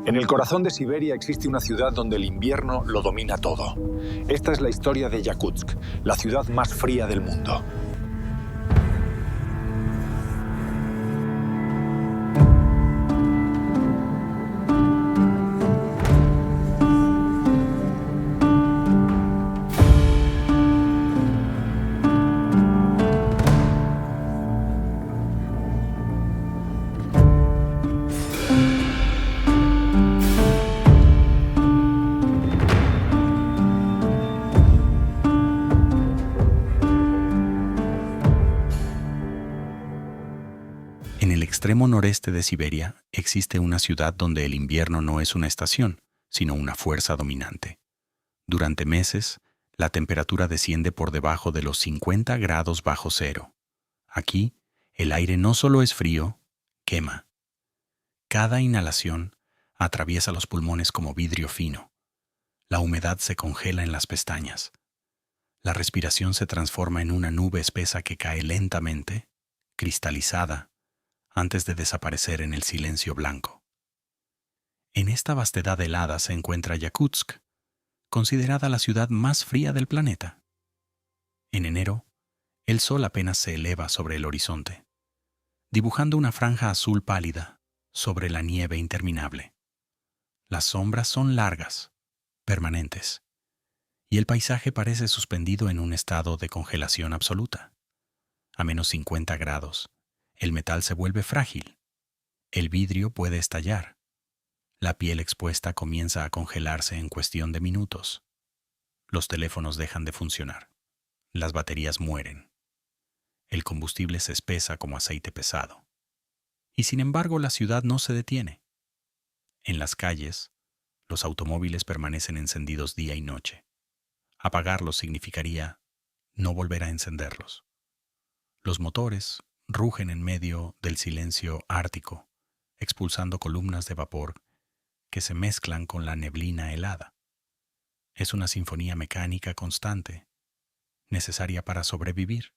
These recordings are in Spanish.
En el corazón de Siberia existe una ciudad donde el invierno lo domina todo. Esta es la historia de Yakutsk, la ciudad más fría del mundo. En el extremo noreste de Siberia existe una ciudad donde el invierno no es una estación, sino una fuerza dominante. Durante meses, la temperatura desciende por debajo de los 50 grados bajo cero. Aquí, el aire no solo es frío, quema. Cada inhalación atraviesa los pulmones como vidrio fino. La humedad se congela en las pestañas. La respiración se transforma en una nube espesa que cae lentamente, cristalizada, antes de desaparecer en el silencio blanco. En esta vastedad helada se encuentra Yakutsk, considerada la ciudad más fría del planeta. En enero, el sol apenas se eleva sobre el horizonte, dibujando una franja azul pálida sobre la nieve interminable. Las sombras son largas, permanentes, y el paisaje parece suspendido en un estado de congelación absoluta. A menos 50 grados, el metal se vuelve frágil. El vidrio puede estallar. La piel expuesta comienza a congelarse en cuestión de minutos. Los teléfonos dejan de funcionar. Las baterías mueren. El combustible se espesa como aceite pesado. Y sin embargo, la ciudad no se detiene. En las calles, los automóviles permanecen encendidos día y noche. Apagarlos significaría no volver a encenderlos. Los motores rugen en medio del silencio ártico, expulsando columnas de vapor que se mezclan con la neblina helada. Es una sinfonía mecánica constante, necesaria para sobrevivir.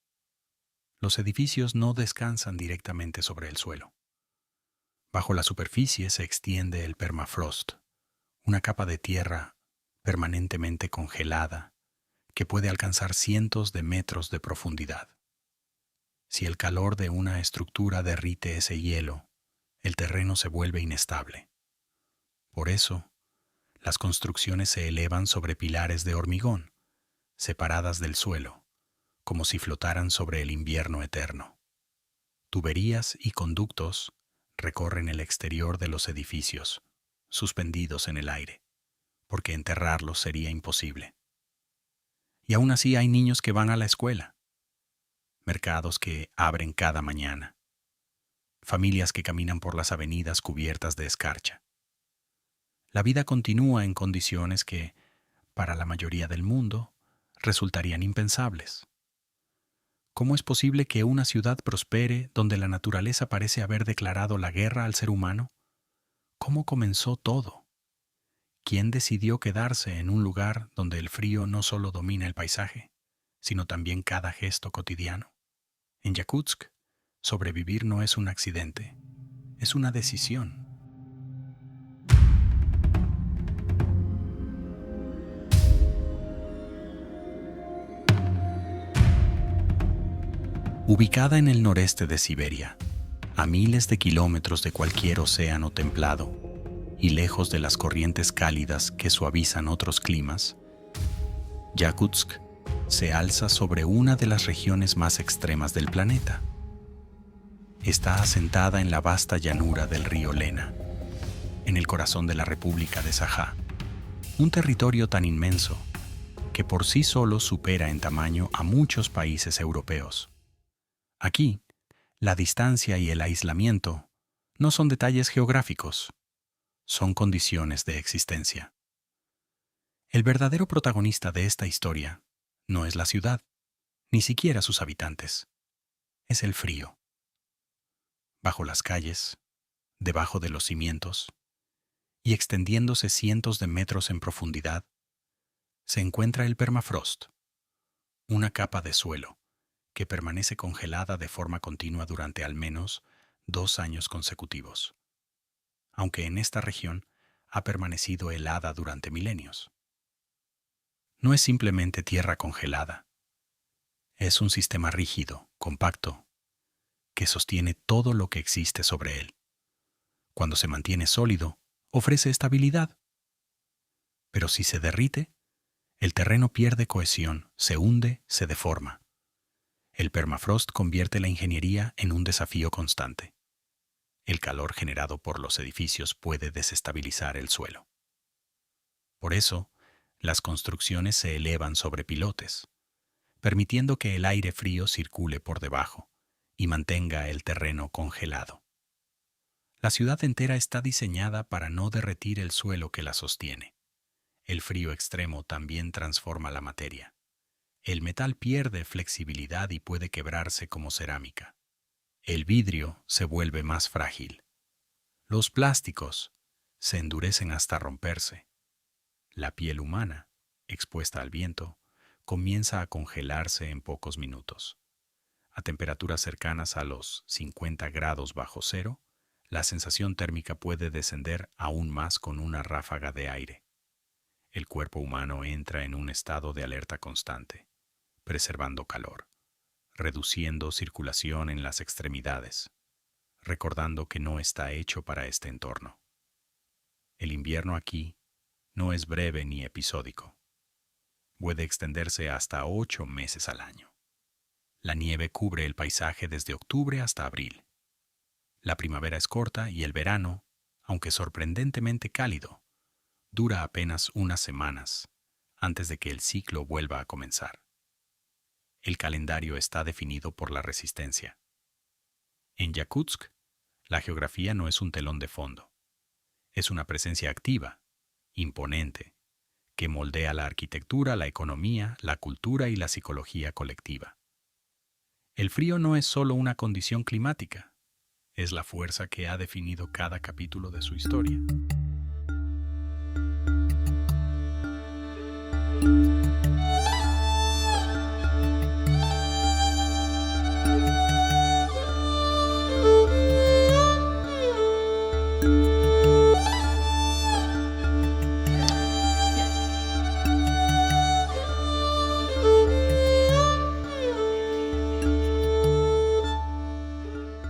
Los edificios no descansan directamente sobre el suelo. Bajo la superficie se extiende el permafrost, una capa de tierra permanentemente congelada que puede alcanzar cientos de metros de profundidad. Si el calor de una estructura derrite ese hielo, el terreno se vuelve inestable. Por eso, las construcciones se elevan sobre pilares de hormigón, separadas del suelo, como si flotaran sobre el invierno eterno. Tuberías y conductos recorren el exterior de los edificios, suspendidos en el aire, porque enterrarlos sería imposible. Y aún así hay niños que van a la escuela, mercados que abren cada mañana, familias que caminan por las avenidas cubiertas de escarcha. La vida continúa en condiciones que, para la mayoría del mundo, resultarían impensables. ¿Cómo es posible que una ciudad prospere donde la naturaleza parece haber declarado la guerra al ser humano? ¿Cómo comenzó todo? ¿Quién decidió quedarse en un lugar donde el frío no solo domina el paisaje, sino también cada gesto cotidiano? En Yakutsk, sobrevivir no es un accidente, es una decisión. Ubicada en el noreste de Siberia, a miles de kilómetros de cualquier océano templado y lejos de las corrientes cálidas que suavizan otros climas, Yakutsk se alza sobre una de las regiones más extremas del planeta. Está asentada en la vasta llanura del río Lena, en el corazón de la República de Sajá, un territorio tan inmenso que por sí solo supera en tamaño a muchos países europeos. Aquí, la distancia y el aislamiento no son detalles geográficos, son condiciones de existencia. El verdadero protagonista de esta historia no es la ciudad, ni siquiera sus habitantes. Es el frío. Bajo las calles, debajo de los cimientos, y extendiéndose cientos de metros en profundidad, se encuentra el permafrost, una capa de suelo que permanece congelada de forma continua durante al menos 2 años consecutivos. Aunque en esta región ha permanecido helada durante milenios. No es simplemente tierra congelada, es un sistema rígido, compacto, que sostiene todo lo que existe sobre él. Cuando se mantiene sólido, ofrece estabilidad. Pero si se derrite, el terreno pierde cohesión, se hunde, se deforma. El permafrost convierte la ingeniería en un desafío constante. El calor generado por los edificios puede desestabilizar el suelo. Por eso, las construcciones se elevan sobre pilotes, permitiendo que el aire frío circule por debajo y mantenga el terreno congelado. La ciudad entera está diseñada para no derretir el suelo que la sostiene. El frío extremo también transforma la materia. El metal pierde flexibilidad y puede quebrarse como cerámica. El vidrio se vuelve más frágil. Los plásticos se endurecen hasta romperse. La piel humana, expuesta al viento, comienza a congelarse en pocos minutos. A temperaturas cercanas a los 50 grados bajo cero, la sensación térmica puede descender aún más con una ráfaga de aire. El cuerpo humano entra en un estado de alerta constante, preservando calor, reduciendo circulación en las extremidades, recordando que no está hecho para este entorno. El invierno aquí no es breve ni episódico. Puede extenderse hasta 8 meses al año. La nieve cubre el paisaje desde octubre hasta abril. La primavera es corta y el verano, aunque sorprendentemente cálido, dura apenas unas semanas antes de que el ciclo vuelva a comenzar. El calendario está definido por la resistencia. En Yakutsk, la geografía no es un telón de fondo. Es una presencia activa, imponente, que moldea la arquitectura, la economía, la cultura y la psicología colectiva. El frío no es solo una condición climática, es la fuerza que ha definido cada capítulo de su historia.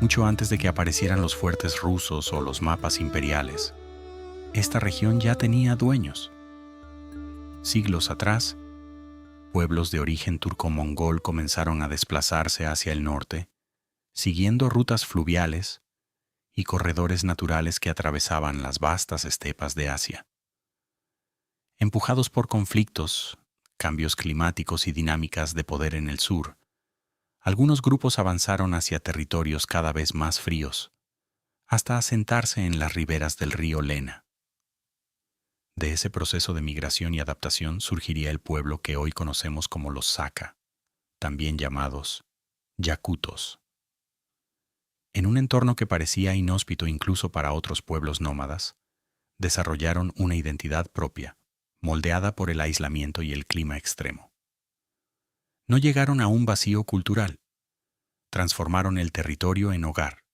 Mucho antes de que aparecieran los fuertes rusos o los mapas imperiales, esta región ya tenía dueños. Siglos atrás, pueblos de origen turco-mongol comenzaron a desplazarse hacia el norte, siguiendo rutas fluviales y corredores naturales que atravesaban las vastas estepas de Asia. Empujados por conflictos, cambios climáticos y dinámicas de poder en el sur, algunos grupos avanzaron hacia territorios cada vez más fríos, hasta asentarse en las riberas del río Lena. De ese proceso de migración y adaptación surgiría el pueblo que hoy conocemos como los Saka, también llamados yakutos. En un entorno que parecía inhóspito incluso para otros pueblos nómadas, desarrollaron una identidad propia, moldeada por el aislamiento y el clima extremo. No llegaron a un vacío cultural, transformaron el territorio en hogar.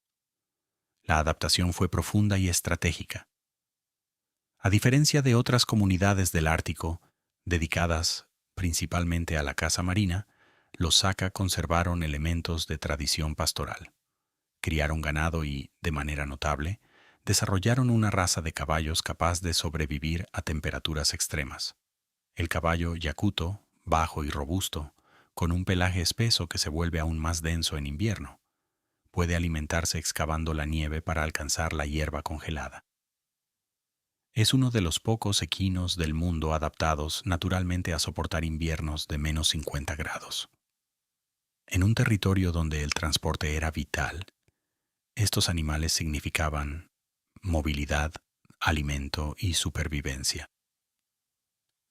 La adaptación fue profunda y estratégica. A diferencia de otras comunidades del Ártico, dedicadas principalmente a la caza marina, los Saka conservaron elementos de tradición pastoral. Criaron ganado y, de manera notable, desarrollaron una raza de caballos capaz de sobrevivir a temperaturas extremas. El caballo yakuto, bajo y robusto, con un pelaje espeso que se vuelve aún más denso en invierno, puede alimentarse excavando la nieve para alcanzar la hierba congelada. Es uno de los pocos equinos del mundo adaptados naturalmente a soportar inviernos de menos 50 grados. En un territorio donde el transporte era vital, estos animales significaban movilidad, alimento y supervivencia.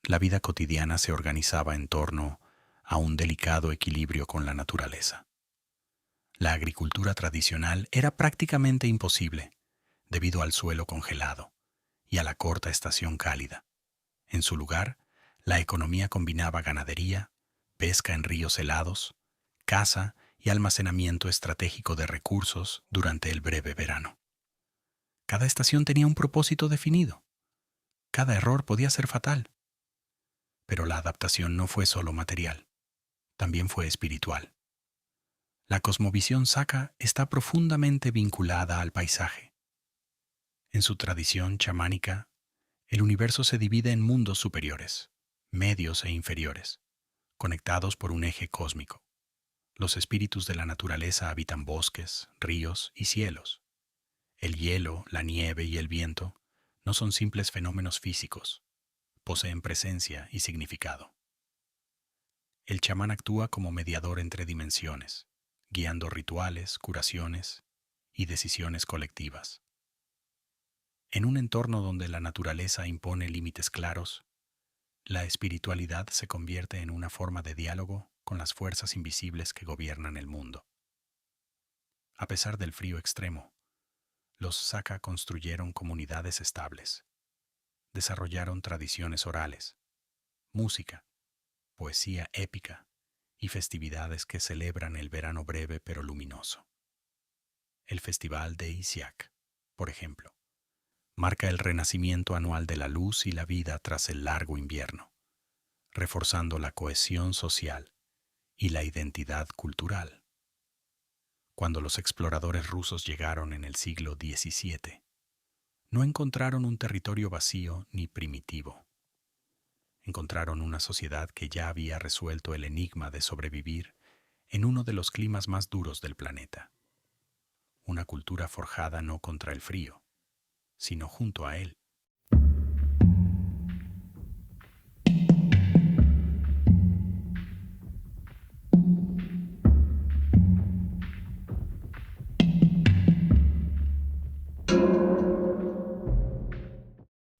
La vida cotidiana se organizaba en torno a un delicado equilibrio con la naturaleza. La agricultura tradicional era prácticamente imposible debido al suelo congelado y a la corta estación cálida. En su lugar, la economía combinaba ganadería, pesca en ríos helados, caza y almacenamiento estratégico de recursos durante el breve verano. Cada estación tenía un propósito definido: Cada error podía ser fatal. Pero la adaptación no fue solo material, también fue espiritual. La cosmovisión Saka está profundamente vinculada al paisaje. En su tradición chamánica, el universo se divide en mundos superiores, medios e inferiores, conectados por un eje cósmico. Los espíritus de la naturaleza habitan bosques, ríos y cielos. El hielo, la nieve y el viento no son simples fenómenos físicos, poseen presencia y significado. El chamán actúa como mediador entre dimensiones, guiando rituales, curaciones y decisiones colectivas. En un entorno donde la naturaleza impone límites claros, la espiritualidad se convierte en una forma de diálogo con las fuerzas invisibles que gobiernan el mundo. A pesar del frío extremo, los Saka construyeron comunidades estables, desarrollaron tradiciones orales, música, poesía épica y festividades que celebran el verano breve pero luminoso. El Festival de Isiaq, por ejemplo, marca el renacimiento anual de la luz y la vida tras el largo invierno, reforzando la cohesión social y la identidad cultural. Cuando los exploradores rusos llegaron en el siglo XVII, no encontraron un territorio vacío ni primitivo. Encontraron una sociedad que ya había resuelto el enigma de sobrevivir en uno de los climas más duros del planeta. Una cultura forjada no contra el frío, sino junto a él.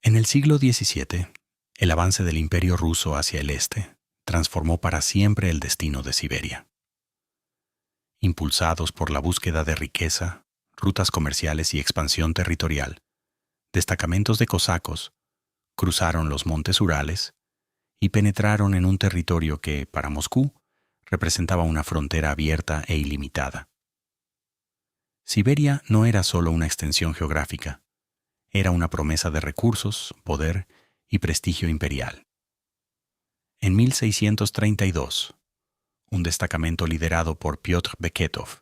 En el siglo XVII, el avance del Imperio ruso hacia el este transformó para siempre el destino de Siberia. Impulsados por la búsqueda de riqueza, rutas comerciales y expansión territorial, destacamentos de cosacos cruzaron los montes Urales y penetraron en un territorio que, para Moscú, representaba una frontera abierta e ilimitada. Siberia no era solo una extensión geográfica, era una promesa de recursos, poder y prestigio imperial. En 1632, un destacamento liderado por Piotr Beketov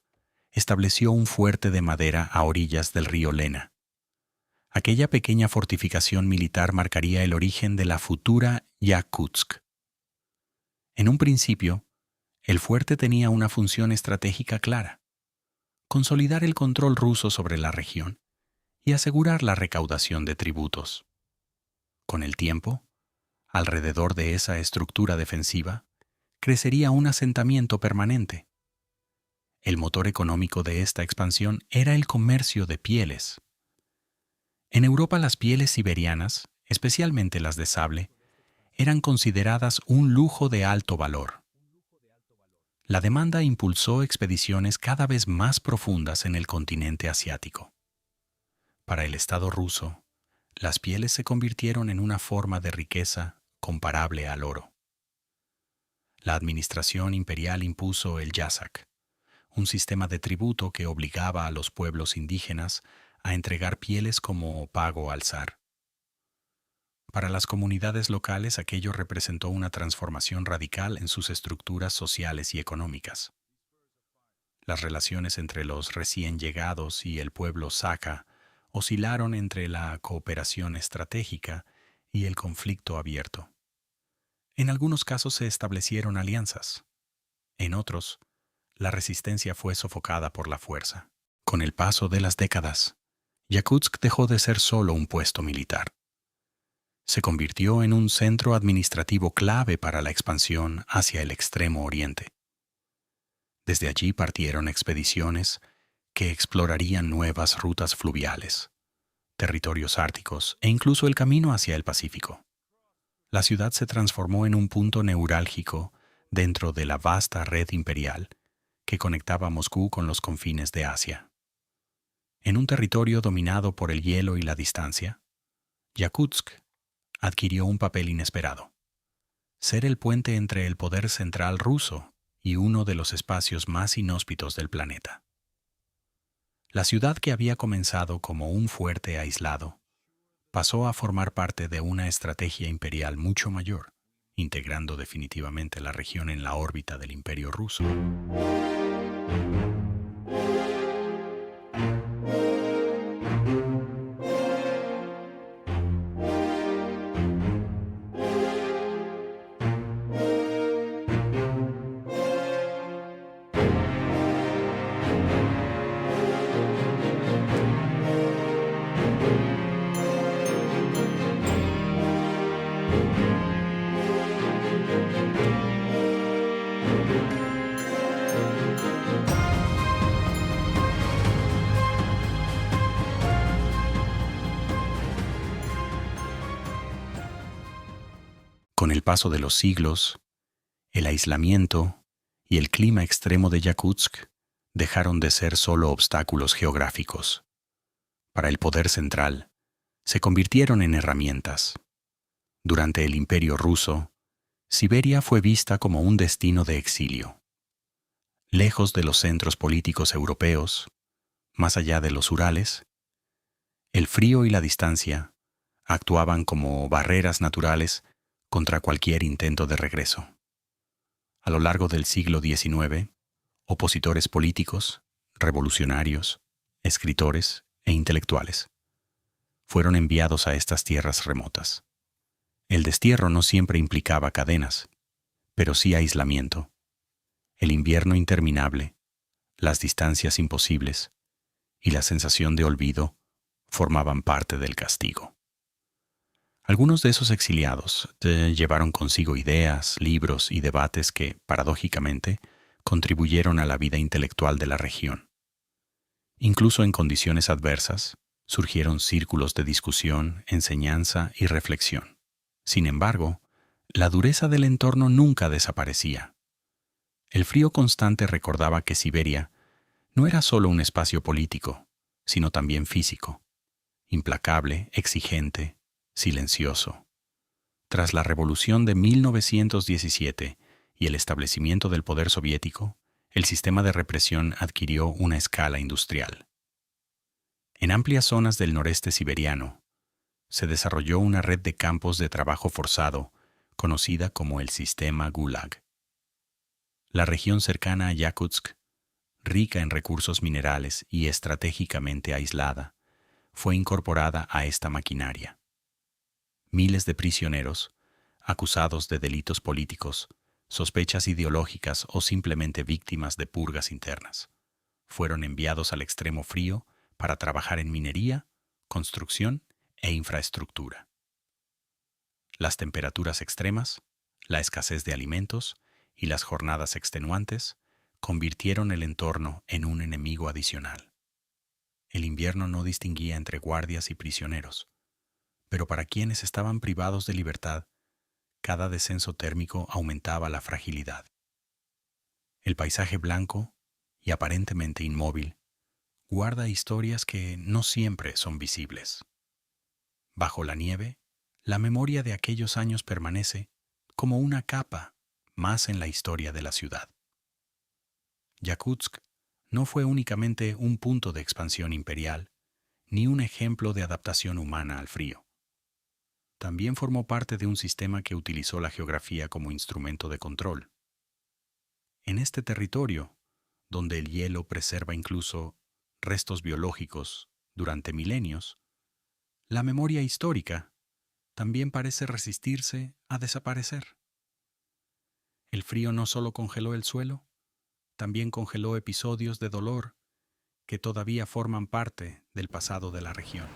estableció un fuerte de madera a orillas del río Lena. Aquella pequeña fortificación militar marcaría el origen de la futura Yakutsk. En un principio, el fuerte tenía una función estratégica clara: consolidar el control ruso sobre la región y asegurar la recaudación de tributos. Con el tiempo, alrededor de esa estructura defensiva, crecería un asentamiento permanente. El motor económico de esta expansión era el comercio de pieles. En Europa, las pieles siberianas, especialmente las de sable, eran consideradas un lujo de alto valor. La demanda impulsó expediciones cada vez más profundas en el continente asiático. Para el Estado ruso, las pieles se convirtieron en una forma de riqueza comparable al oro. La administración imperial impuso el yazak, un sistema de tributo que obligaba a los pueblos indígenas a entregar pieles como pago al zar. Para las comunidades locales, aquello representó una transformación radical en sus estructuras sociales y económicas. Las relaciones entre los recién llegados y el pueblo Saka oscilaron entre la cooperación estratégica y el conflicto abierto. En algunos casos se establecieron alianzas. En otros, la resistencia fue sofocada por la fuerza. Con el paso de las décadas, Yakutsk dejó de ser solo un puesto militar. Se convirtió en un centro administrativo clave para la expansión hacia el extremo oriente. Desde allí partieron expediciones que explorarían nuevas rutas fluviales, territorios árticos e incluso el camino hacia el Pacífico. La ciudad se transformó en un punto neurálgico dentro de la vasta red imperial que conectaba Moscú con los confines de Asia. En un territorio dominado por el hielo y la distancia, Yakutsk adquirió un papel inesperado: ser el puente entre el poder central ruso y uno de los espacios más inhóspitos del planeta. La ciudad, que había comenzado como un fuerte aislado, pasó a formar parte de una estrategia imperial mucho mayor, integrando definitivamente la región en la órbita del Imperio ruso. Con el paso de los siglos, el aislamiento y el clima extremo de Yakutsk dejaron de ser solo obstáculos geográficos. Para el poder central, se convirtieron en herramientas. Durante el Imperio ruso, Siberia fue vista como un destino de exilio. Lejos de los centros políticos europeos, más allá de los Urales, el frío y la distancia actuaban como barreras naturales contra cualquier intento de regreso. A lo largo del siglo XIX, opositores políticos, revolucionarios, escritores e intelectuales fueron enviados a estas tierras remotas. El destierro no siempre implicaba cadenas, pero sí aislamiento. El invierno interminable, las distancias imposibles y la sensación de olvido formaban parte del castigo. Algunos de esos exiliados llevaron consigo ideas, libros y debates que, paradójicamente, contribuyeron a la vida intelectual de la región. Incluso en condiciones adversas, surgieron círculos de discusión, enseñanza y reflexión. Sin embargo, la dureza del entorno nunca desaparecía. El frío constante recordaba que Siberia no era solo un espacio político, sino también físico, implacable, exigente, silencioso. Tras la revolución de 1917 y el establecimiento del poder soviético, el sistema de represión adquirió una escala industrial. En amplias zonas del noreste siberiano, se desarrolló una red de campos de trabajo forzado, conocida como el sistema Gulag. La región cercana a Yakutsk, rica en recursos minerales y estratégicamente aislada, fue incorporada a esta maquinaria. Miles de prisioneros, acusados de delitos políticos, sospechas ideológicas o simplemente víctimas de purgas internas, fueron enviados al extremo frío para trabajar en minería, construcción e infraestructura. Las temperaturas extremas, la escasez de alimentos y las jornadas extenuantes convirtieron el entorno en un enemigo adicional. El invierno no distinguía entre guardias y prisioneros, pero para quienes estaban privados de libertad, cada descenso térmico aumentaba la fragilidad. El paisaje blanco y aparentemente inmóvil guarda historias que no siempre son visibles. Bajo la nieve, la memoria de aquellos años permanece como una capa más en la historia de la ciudad. Yakutsk no fue únicamente un punto de expansión imperial, ni un ejemplo de adaptación humana al frío. También formó parte de un sistema que utilizó la geografía como instrumento de control. En este territorio, donde el hielo preserva incluso restos biológicos durante milenios, la memoria histórica también parece resistirse a desaparecer. El frío no solo congeló el suelo, también congeló episodios de dolor que todavía forman parte del pasado de la región.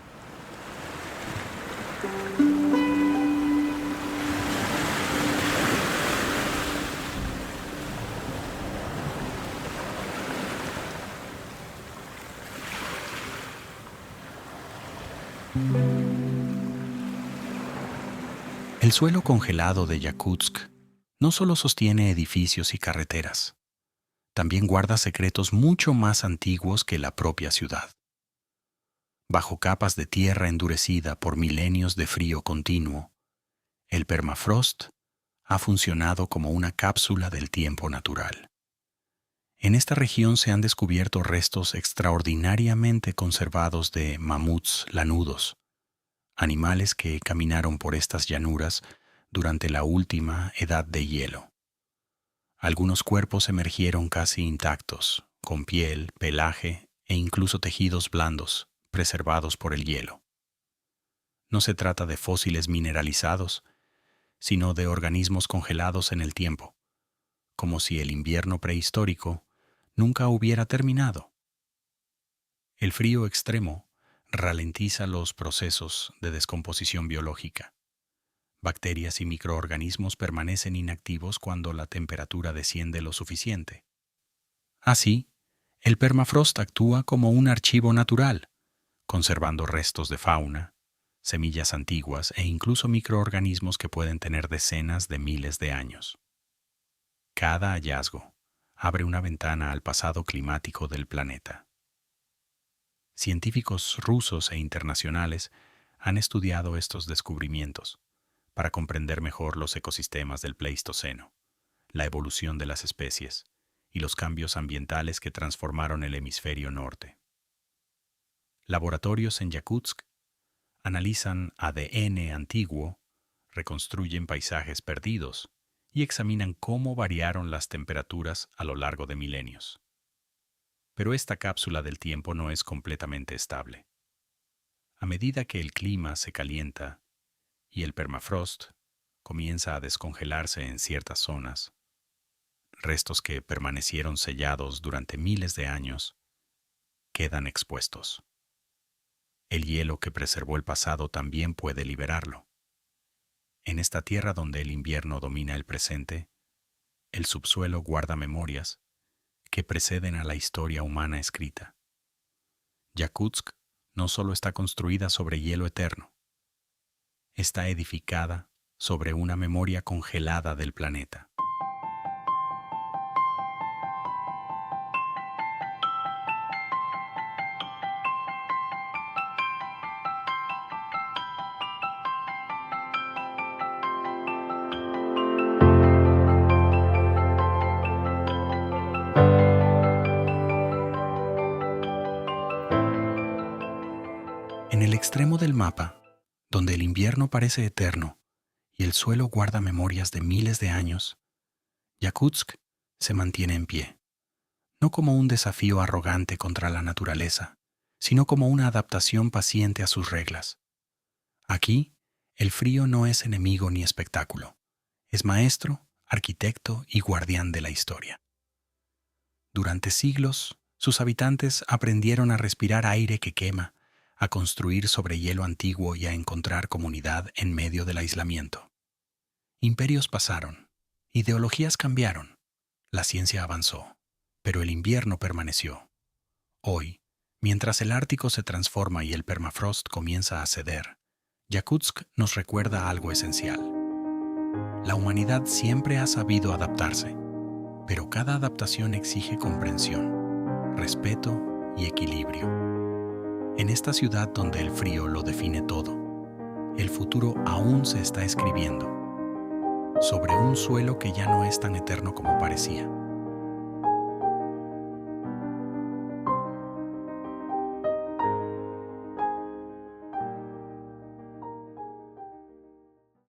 El suelo congelado de Yakutsk no solo sostiene edificios y carreteras, también guarda secretos mucho más antiguos que la propia ciudad. Bajo capas de tierra endurecida por milenios de frío continuo, el permafrost ha funcionado como una cápsula del tiempo natural. En esta región se han descubierto restos extraordinariamente conservados de mamuts lanudos, animales que caminaron por estas llanuras durante la última edad de hielo. Algunos cuerpos emergieron casi intactos, con piel, pelaje e incluso tejidos blandos, preservados por el hielo. No se trata de fósiles mineralizados, sino de organismos congelados en el tiempo, como si el invierno prehistórico nunca hubiera terminado. El frío extremo ralentiza los procesos de descomposición biológica. Bacterias y microorganismos permanecen inactivos cuando la temperatura desciende lo suficiente. Así, el permafrost actúa como un archivo natural, conservando restos de fauna, semillas antiguas e incluso microorganismos que pueden tener decenas de miles de años. Cada hallazgo abre una ventana al pasado climático del planeta. Científicos rusos e internacionales han estudiado estos descubrimientos para comprender mejor los ecosistemas del Pleistoceno, la evolución de las especies y los cambios ambientales que transformaron el hemisferio norte. Laboratorios en Yakutsk analizan ADN antiguo, reconstruyen paisajes perdidos y examinan cómo variaron las temperaturas a lo largo de milenios. Pero esta cápsula del tiempo no es completamente estable. A medida que el clima se calienta y el permafrost comienza a descongelarse en ciertas zonas, restos que permanecieron sellados durante miles de años quedan expuestos. El hielo que preservó el pasado también puede liberarlo. En esta tierra donde el invierno domina el presente, el subsuelo guarda memorias que preceden a la historia humana escrita. Yakutsk no solo está construida sobre hielo eterno, está edificada sobre una memoria congelada del planeta. En el extremo del mapa, donde el invierno parece eterno y el suelo guarda memorias de miles de años, Yakutsk se mantiene en pie, no como un desafío arrogante contra la naturaleza, sino como una adaptación paciente a sus reglas. Aquí, el frío no es enemigo ni espectáculo, es maestro, arquitecto y guardián de la historia. Durante siglos, sus habitantes aprendieron a respirar aire que quema, a construir sobre hielo antiguo y a encontrar comunidad en medio del aislamiento. Imperios pasaron, ideologías cambiaron, la ciencia avanzó, pero el invierno permaneció. Hoy, mientras el Ártico se transforma y el permafrost comienza a ceder, Yakutsk nos recuerda algo esencial. La humanidad siempre ha sabido adaptarse, pero cada adaptación exige comprensión, respeto y equilibrio. En esta ciudad donde el frío lo define todo, el futuro aún se está escribiendo, sobre un suelo que ya no es tan eterno como parecía.